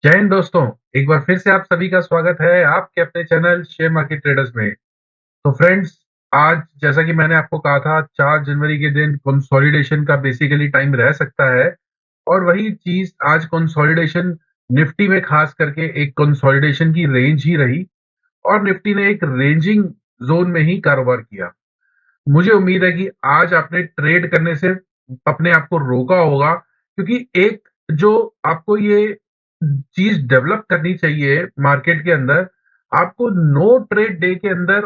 जय हिंद दोस्तों। एक बार फिर से आप सभी का स्वागत है आपके अपने चैनल शेयर मार्केट ट्रेडर्स में। तो फ्रेंड्स, आज जैसा कि मैंने आपको कहा था 4 जनवरी के दिन कंसोलिडेशन का बेसिकली टाइम रह सकता है और वही चीज आज कंसोलिडेशन निफ्टी में खास करके एक कंसोलिडेशन की रेंज ही रही और निफ्टी ने एक रेंजिंग जोन में ही कारोबार किया। मुझे उम्मीद है कि आज आपने ट्रेड करने से अपने आप को रोका होगा, क्योंकि एक जो आपको ये चीज डेवलप करनी चाहिए मार्केट के अंदर, आपको नो ट्रेड डे के अंदर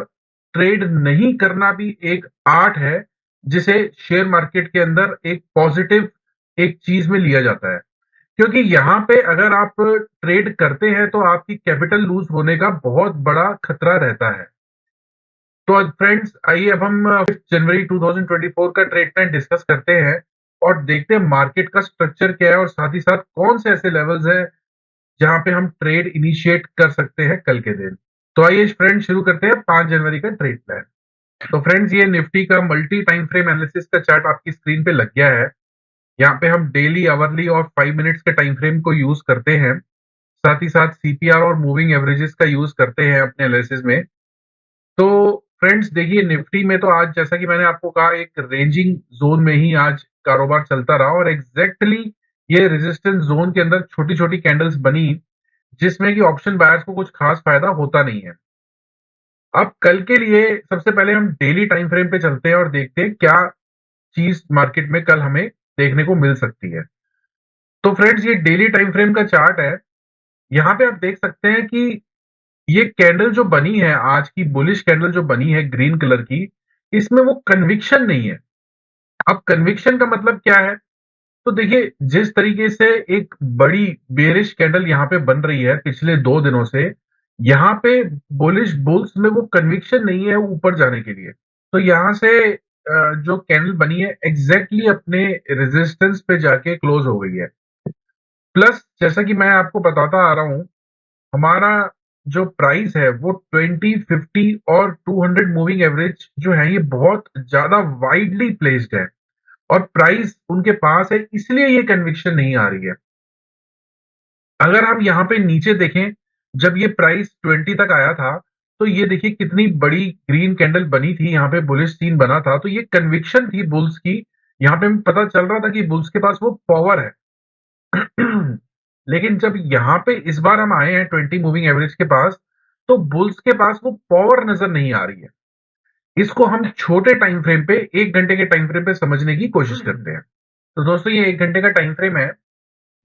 ट्रेड नहीं करना भी एक आर्ट है, जिसे शेयर मार्केट के अंदर एक पॉजिटिव एक चीज में लिया जाता है। क्योंकि यहाँ पे अगर आप ट्रेड करते हैं तो आपकी कैपिटल लूज होने का बहुत बड़ा खतरा रहता है। तो फ्रेंड्स, आइए अब हम 5 जनवरी 2024 का ट्रेड प्लान डिस्कस करते हैं और देखते हैं मार्केट का स्ट्रक्चर क्या है और साथ ही साथ कौन से ऐसे लेवल्स हैं जहां पे हम ट्रेड इनिशिएट कर सकते हैं कल के दिन। तो आइए फ्रेंड्स शुरू करते हैं 5 जनवरी का ट्रेड प्लान। तो फ्रेंड्स, ये निफ्टी का मल्टी टाइम फ्रेम एनालिसिस का चार्ट आपकी स्क्रीन पे लग गया है। यहाँ पे हम डेली, आवरली और 5 मिनट्स के टाइम फ्रेम को यूज करते हैं। साथ ही साथ सीपीआर और मूविंग एवरेजेस का यूज करते हैं अपने एनालिसिस में। तो फ्रेंड्स देखिए, निफ्टी में तो आज जैसा कि मैंने आपको कहा एक रेंजिंग जोन में ही आज कारोबार चलता रहा और एग्जैक्टली ये रेजिस्टेंस जोन के अंदर छोटी छोटी कैंडल्स बनी, जिसमें कि ऑप्शन बायर्स को कुछ खास फायदा होता नहीं है। अब कल के लिए सबसे पहले हम डेली टाइम फ्रेम पे चलते हैं और देखते हैं क्या चीज मार्केट में कल हमें देखने को मिल सकती है। तो फ्रेंड्स, ये डेली टाइम फ्रेम का चार्ट है। यहाँ पे आप देख सकते हैं कि ये कैंडल जो बनी है, आज की बुलिश कैंडल जो बनी है ग्रीन कलर की, इसमें वो कन्विक्शन नहीं है। अब कन्विक्शन का मतलब क्या है? तो देखिए, जिस तरीके से एक बड़ी बेरिश कैंडल यहाँ पे बन रही है पिछले 2 दिनों से, यहाँ पे बुलिश बुल्स में वो कन्विक्शन नहीं है ऊपर जाने के लिए। तो यहाँ से जो कैंडल बनी है एग्जैक्टली अपने रेजिस्टेंस पे जाके क्लोज हो गई है। प्लस जैसा कि मैं आपको बताता आ रहा हूँ, हमारा जो प्राइस है वो 20, 50 और 200 मूविंग एवरेज जो है ये बहुत ज्यादा वाइडली प्लेस्ड है और प्राइस उनके पास है, इसलिए ये कन्विक्शन नहीं आ रही है। अगर हम यहाँ पे नीचे देखें, जब ये प्राइस 20 तक आया था, तो ये देखिए कितनी बड़ी ग्रीन कैंडल बनी थी, यहाँ पे बुलिश सीन बना था, तो ये कन्विक्शन थी बुल्स की। यहाँ पे हमें पता चल रहा था कि बुल्स के पास वो पावर है। लेकिन जब यहाँ पे इस बार हम आए हैं 20 मूविंग एवरेज के पास, तो बुल्स के पास वो पावर नजर नहीं आ रही है। इसको हम छोटे टाइम फ्रेम पे, 1 घंटे के टाइम फ्रेम पे समझने की कोशिश करते हैं। तो दोस्तों, ये 1 घंटे का टाइम फ्रेम है।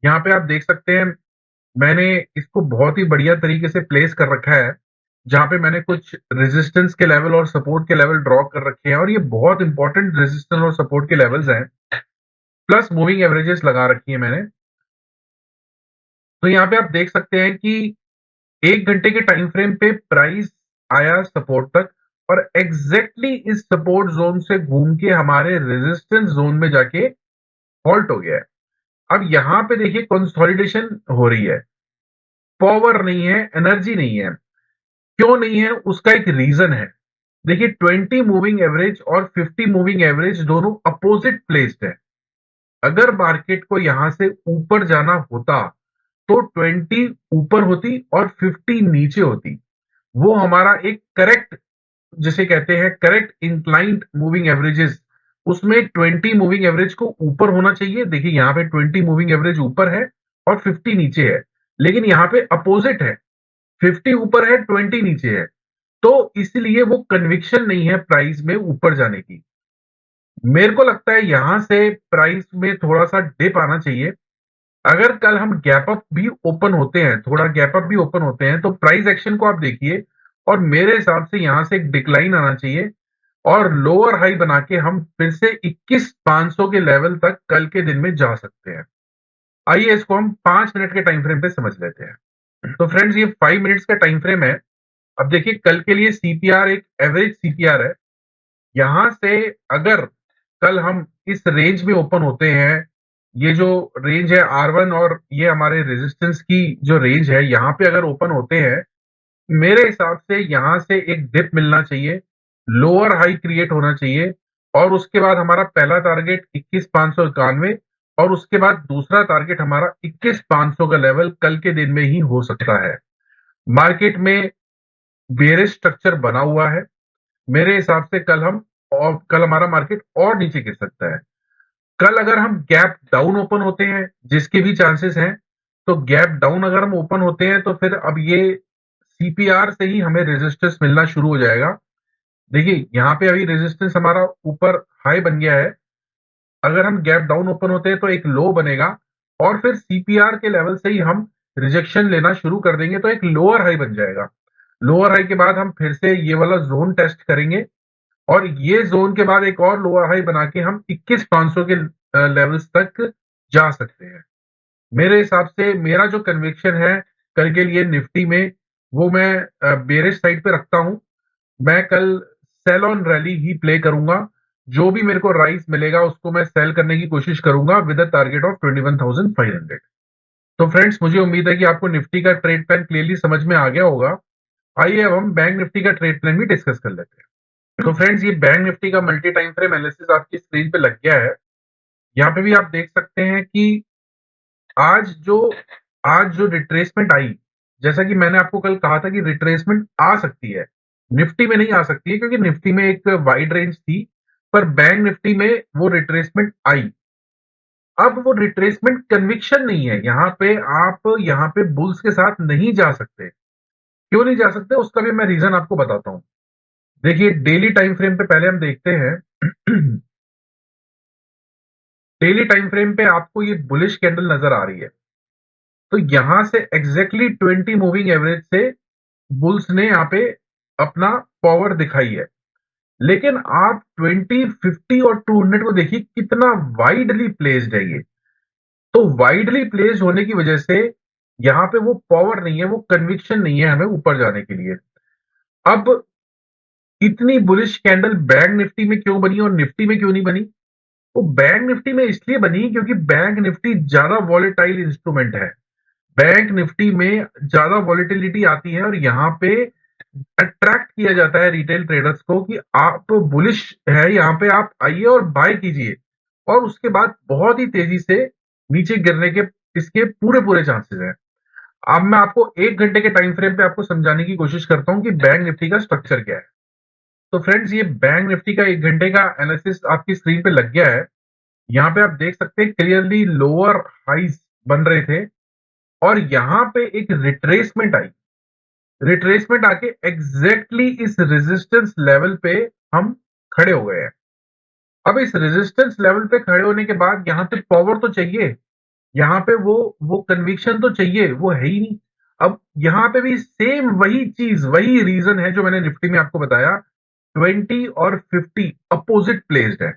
यहाँ पे आप देख सकते हैं, मैंने इसको बहुत ही बढ़िया तरीके से प्लेस कर रखा है, जहां पे मैंने कुछ रेजिस्टेंस के लेवल और सपोर्ट के लेवल ड्रॉ कर रखे हैं और ये बहुत इंपॉर्टेंट रेजिस्टेंस और सपोर्ट के लेवल्स हैं। प्लस मूविंग एवरेजेस लगा रखी है मैंने। तो यहाँ पे आप देख सकते हैं कि 1 घंटे के टाइम फ्रेम पे प्राइस आया सपोर्ट तक और एग्जैक्टली इस सपोर्ट जोन से घूम के हमारे रेजिस्टेंस जोन में जाके हॉल्ट हो गया है। अब यहाँ पे देखिए कंसोलिडेशन हो रही है, पावर नहीं है, एनर्जी नहीं है। क्यों नहीं है? उसका एक रीजन है। देखिए, 20 मूविंग एवरेज और 50 मूविंग एवरेज दोनों अपोजिट प्लेस्ड है। अगर मार्केट को यहां से ऊपर जाना होता तो 20 ऊपर होती और 50 नीचे होती। वो हमारा एक करेक्ट, जिसे कहते हैं करेक्ट इंक्लाइंड मूविंग एवरेजेस, उसमें 20 मूविंग एवरेज को ऊपर होना चाहिए। देखिए, यहाँ पे 20 मूविंग एवरेज ऊपर है और 50 नीचे है, लेकिन यहाँ पे अपोजिट है, 50 ऊपर है, 20 नीचे है। तो इसलिए वो कन्विक्शन नहीं है प्राइस में ऊपर जाने की। मेरे को लगता है यहां से प्राइस में थोड़ा सा डिप आना चाहिए। अगर कल हम गैप अप भी ओपन होते हैं, थोड़ा गैप अप भी ओपन होते हैं, तो प्राइस एक्शन को आप देखिए और मेरे हिसाब से यहां से एक डिक्लाइन आना चाहिए और लोअर हाई बना के हम फिर से 21,500 के लेवल तक कल के दिन में जा सकते हैं। आइए इसको हम 5 मिनट के टाइम फ्रेम पे समझ लेते हैं। तो फ्रेंड्स, ये 5 मिनट्स का टाइम फ्रेम है। अब देखिए, कल के लिए सीपीआर एक एवरेज सीपीआर है। यहां से अगर कल हम इस रेंज में ओपन होते हैं, ये जो रेंज है R1 और ये हमारे रेजिस्टेंस की जो रेंज है, यहाँ पे अगर ओपन होते हैं, मेरे हिसाब से यहाँ से एक डिप मिलना चाहिए, लोअर हाई क्रिएट होना चाहिए और उसके बाद हमारा पहला टारगेट 21,591 और उसके बाद दूसरा टारगेट हमारा 21,500 का लेवल कल के दिन में ही हो सकता है। मार्केट में बेयरिश स्ट्रक्चर बना हुआ है। मेरे हिसाब से कल हमारा मार्केट और नीचे गिर सकता है। कल अगर हम गैप डाउन ओपन होते हैं, जिसके भी चांसेस हैं, तो गैप डाउन अगर हम ओपन होते हैं तो फिर अब ये सीपीआर से ही हमें रेजिस्टेंस मिलना शुरू हो जाएगा। देखिए यहाँ पे अभी रेजिस्टेंस हमारा ऊपर हाई बन गया है। अगर हम गैप डाउन ओपन होते हैं तो एक लो बनेगा और फिर सीपीआर के लेवल से ही हम रिजेक्शन लेना शुरू कर देंगे, तो एक लोअर हाई बन जाएगा। लोअर हाई के बाद हम फिर से ये वाला जोन टेस्ट करेंगे और ये जोन के बाद एक और लोअर हाई बना के हम 21,500 के लेवल्स तक जा सकते हैं। मेरे हिसाब से मेरा जो कन्विक्शन है कल के लिए निफ्टी में, वो मैं बेरिश साइड पे रखता हूं। मैं कल सेल ऑन रैली ही प्ले करूंगा। जो भी मेरे को राइस मिलेगा उसको मैं सेल करने की कोशिश करूंगा विद अ टारगेट ऑफ 21,500। तो फ्रेंड्स, मुझे उम्मीद है कि आपको निफ्टी का ट्रेड प्लान क्लियरली समझ में आ गया होगा। आइए अब हम बैंक निफ्टी का ट्रेड प्लान भी डिस्कस कर लेते हैं। तो फ्रेंड्स, ये बैंक निफ्टी का मल्टी टाइम फ्रेम एनालिसिस आपकी स्क्रीन पे लग गया है। यहाँ पे भी आप देख सकते हैं कि आज जो आज जो रिट्रेसमेंट आई, जैसा कि मैंने आपको कल कहा था कि रिट्रेसमेंट आ सकती है, निफ्टी में नहीं आ सकती है क्योंकि निफ्टी में एक वाइड रेंज थी, पर बैंक निफ्टी में वो रिट्रेसमेंट आई। अब वो रिट्रेसमेंट कन्विक्शन नहीं है। यहाँ पे आप यहाँ पे बुल्स के साथ नहीं जा सकते। क्यों नहीं जा सकते, उसका भी मैं रीजन आपको बताता हूँ। देखिए डेली टाइम फ्रेम पे पहले हम देखते हैं। डेली टाइम फ्रेम पे आपको ये बुलिश कैंडल नजर आ रही है। तो यहां से एग्जैक्टली 20 मूविंग एवरेज से बुल्स ने यहाँ पे अपना पावर दिखाई है। लेकिन आप 20, 50 और 200 को देखिए कितना वाइडली प्लेस्ड है ये। तो वाइडली प्लेस्ड होने की वजह से यहाँ पे वो पावर नहीं है, वो कन्विक्शन नहीं है हमें ऊपर जाने के लिए। अब इतनी बुलिश कैंडल बैंक निफ्टी में क्यों बनी और निफ्टी में क्यों नहीं बनी? वो बैंक निफ्टी में इसलिए बनी क्योंकि बैंक निफ्टी ज्यादा वॉलेटाइल इंस्ट्रूमेंट है। बैंक निफ्टी में ज्यादा वॉलेटिलिटी आती है और यहाँ पे अट्रैक्ट किया जाता है रिटेल ट्रेडर्स को कि आप बुलिश है, यहाँ पे आप आइए और बाय कीजिए, और उसके बाद बहुत ही तेजी से नीचे गिरने के इसके पूरे पूरे चांसेस हैं। अब मैं आपको 1 घंटे के टाइम फ्रेम पे आपको समझाने की कोशिश करता हूं कि बैंक निफ्टी का स्ट्रक्चर क्या है। तो फ्रेंड्स, ये बैंक निफ्टी का 1 घंटे का एनालिसिस आपकी स्क्रीन पे लग गया है। यहाँ पे आप देख सकते हैं क्लियरली लोअर हाइज बन रहे थे और यहाँ पे एक रिट्रेसमेंट आई। रिट्रेसमेंट आके एग्जैक्टली इस रेजिस्टेंस लेवल पे हम खड़े हो गए हैं। अब इस रेजिस्टेंस लेवल पे खड़े होने के बाद यहाँ पे पावर तो चाहिए, यहाँ पे वो कन्विक्शन तो चाहिए, वो है ही नहीं। अब यहाँ पे भी सेम वही चीज, वही रीजन है जो मैंने निफ्टी में आपको बताया। 20 और 50 अपोजिट प्लेस्ड है।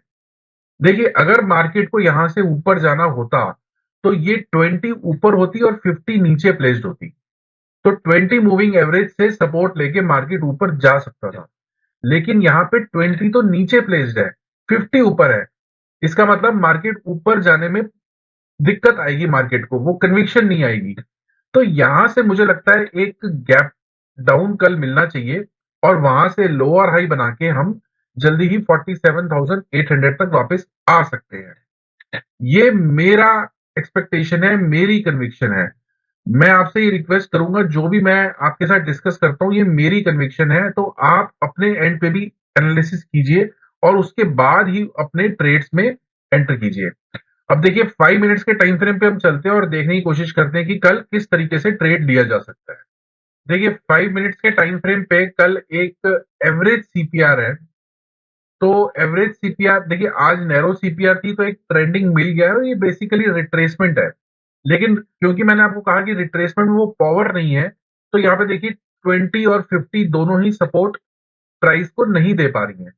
देखिए अगर मार्केट को यहां से ऊपर जाना होता तो ये 20 ऊपर होती और 50 नीचे प्लेस्ड होती। तो 20 मूविंग एवरेज से सपोर्ट लेके मार्केट ऊपर जा सकता था। लेकिन यहाँ पे 20 तो नीचे प्लेस्ड है, 50 ऊपर है। इसका मतलब मार्केट ऊपर जाने में दिक्कत आएगी, मार्केट को वो कन्विक्शन नहीं आएगी। तो यहां से मुझे लगता है एक गैप डाउन कल मिलना चाहिए और वहां से लोअर हाई बना के हम जल्दी ही 47,800 तक वापस आ सकते हैं। ये मेरा एक्सपेक्टेशन है, मेरी कन्विक्शन है। मैं आपसे ये रिक्वेस्ट करूंगा, जो भी मैं आपके साथ डिस्कस करता हूं ये मेरी कन्विक्शन है, तो आप अपने एंड पे भी एनालिसिस कीजिए और उसके बाद ही अपने ट्रेड्स में एंटर कीजिए। अब देखिए 5 मिनट्स के टाइम फ्रेम पे हम चलते हैं और देखने की कोशिश करते हैं कि कल किस तरीके से ट्रेड लिया जा सकता है। देखिए 5 मिनट्स के टाइम फ्रेम पे कल एक एवरेज सीपीआर है। तो एवरेज सीपीआर देखिए, आज नैरो सीपीआर थी तो एक ट्रेंडिंग मिल गया है और ये बेसिकली रिट्रेसमेंट है। लेकिन क्योंकि मैंने आपको कहा कि रिट्रेसमेंट में वो पावर नहीं है, तो यहाँ पे देखिए 20 और 50 दोनों ही सपोर्ट प्राइस को नहीं दे पा रही हैं।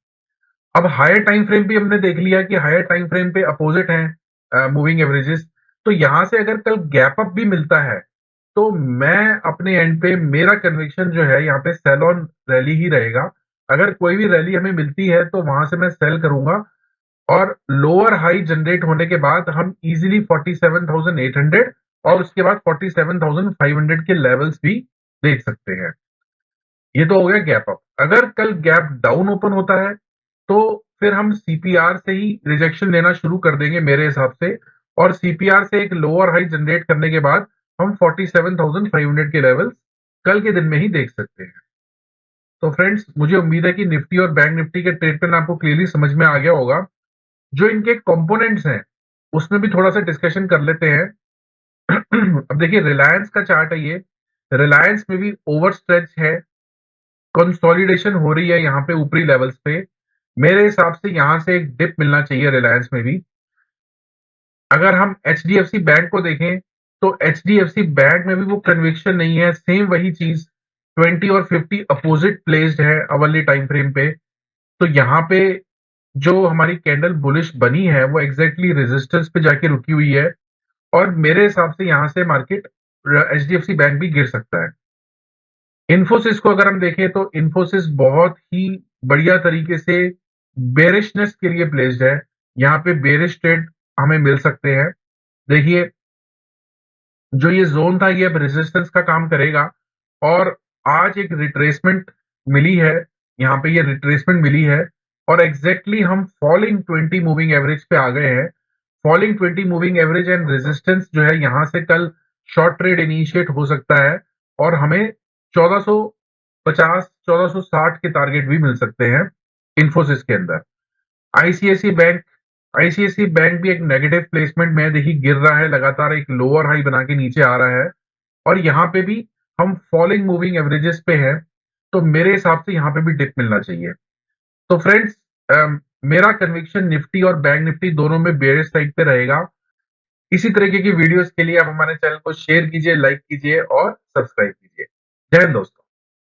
अब हायर टाइम फ्रेम भी हमने देख लिया कि हायर टाइम फ्रेम पे अपोजिट हैं मूविंग एवरेजेस। तो यहां से अगर कल गैप अप भी मिलता है तो मैं अपने एंड पे मेरा कन्विक्शन जो है यहाँ पे सेल ऑन रैली ही रहेगा। अगर कोई भी रैली हमें मिलती है तो वहां से मैं सेल करूंगा और लोअर हाई जनरेट होने के बाद हम इजीली 47,800 और उसके बाद 47,500 के लेवल्स भी देख सकते हैं। ये तो हो गया गैप अप। अगर कल गैप डाउन ओपन होता है तो फिर हम सीपीआर से ही रिजेक्शन लेना शुरू कर देंगे मेरे हिसाब से, और सीपीआर से एक लोअर हाई जनरेट करने के बाद हम 47,500 के लेवल्स कल के दिन में ही देख सकते हैं। तो फ्रेंड्स, मुझे उम्मीद है कि निफ्टी और बैंक निफ्टी के ट्रेड पैटर्न आपको क्लियरली समझ में आ गया होगा। जो इनके कंपोनेंट्स हैं उसमें भी थोड़ा सा डिस्कशन कर लेते हैं। अब देखिए, रिलायंस का चार्ट है ये। रिलायंस में भी ओवर स्ट्रेच है, कंसोलिडेशन हो रही है यहाँ पे ऊपरी लेवल्स पे। मेरे हिसाब से यहाँ से एक डिप मिलना चाहिए रिलायंस में भी। अगर हम एचडीएफसी बैंक को देखें तो एचडीएफसी बैंक में भी वो कन्विक्शन नहीं है, सेम वही चीज 20 और 50 अपोजिट प्लेस्ड है अवर्ली टाइम फ्रेम पे। तो यहाँ पे जो हमारी कैंडल बुलिश बनी है वो एग्जैक्टली रेजिस्टेंस पे जाके रुकी हुई है, और मेरे हिसाब से यहाँ से मार्केट एचडीएफसी बैंक भी गिर सकता है। इन्फोसिस को अगर हम देखें तो इन्फोसिस बहुत ही बढ़िया तरीके से बेरिशनेस के लिए प्लेस्ड है। यहाँ पे बेरिश ट्रेड हमें मिल सकते हैं। देखिए, जो ये जोन था ये अब रेजिस्टेंस का काम करेगा, और आज एक रिट्रेसमेंट मिली है, यहाँ पे ये रिट्रेसमेंट मिली है, और एग्जैक्टली हम फॉलिंग 20 मूविंग एवरेज पे आ गए हैं। Falling 20 moving average and resistance जो है यहाँ से कल शॉर्ट ट्रेड इनिशिएट हो सकता है, और हमें 1450 1460 के टारगेट भी मिल सकते हैं इन्फोसिस के अंदर। आईसीआईसी बैंक आईसीआईसी बैंक भी एक नेगेटिव प्लेसमेंट में देखिए गिर रहा है, लगातार एक लोअर हाई बना के नीचे आ रहा है, और यहाँ पे भी हम फॉलिंग मूविंग एवरेजेस पे हैं। तो मेरे हिसाब से यहाँ पे भी डिप मिलना चाहिए। तो फ्रेंड्स, मेरा कन्विक्शन निफ्टी और बैंक निफ्टी दोनों में बेयरिश साइड पे रहेगा। इसी तरीके की वीडियोस के लिए आप हमारे चैनल को शेयर कीजिए, लाइक कीजिए और सब्सक्राइब कीजिए। जय हिंद दोस्तों।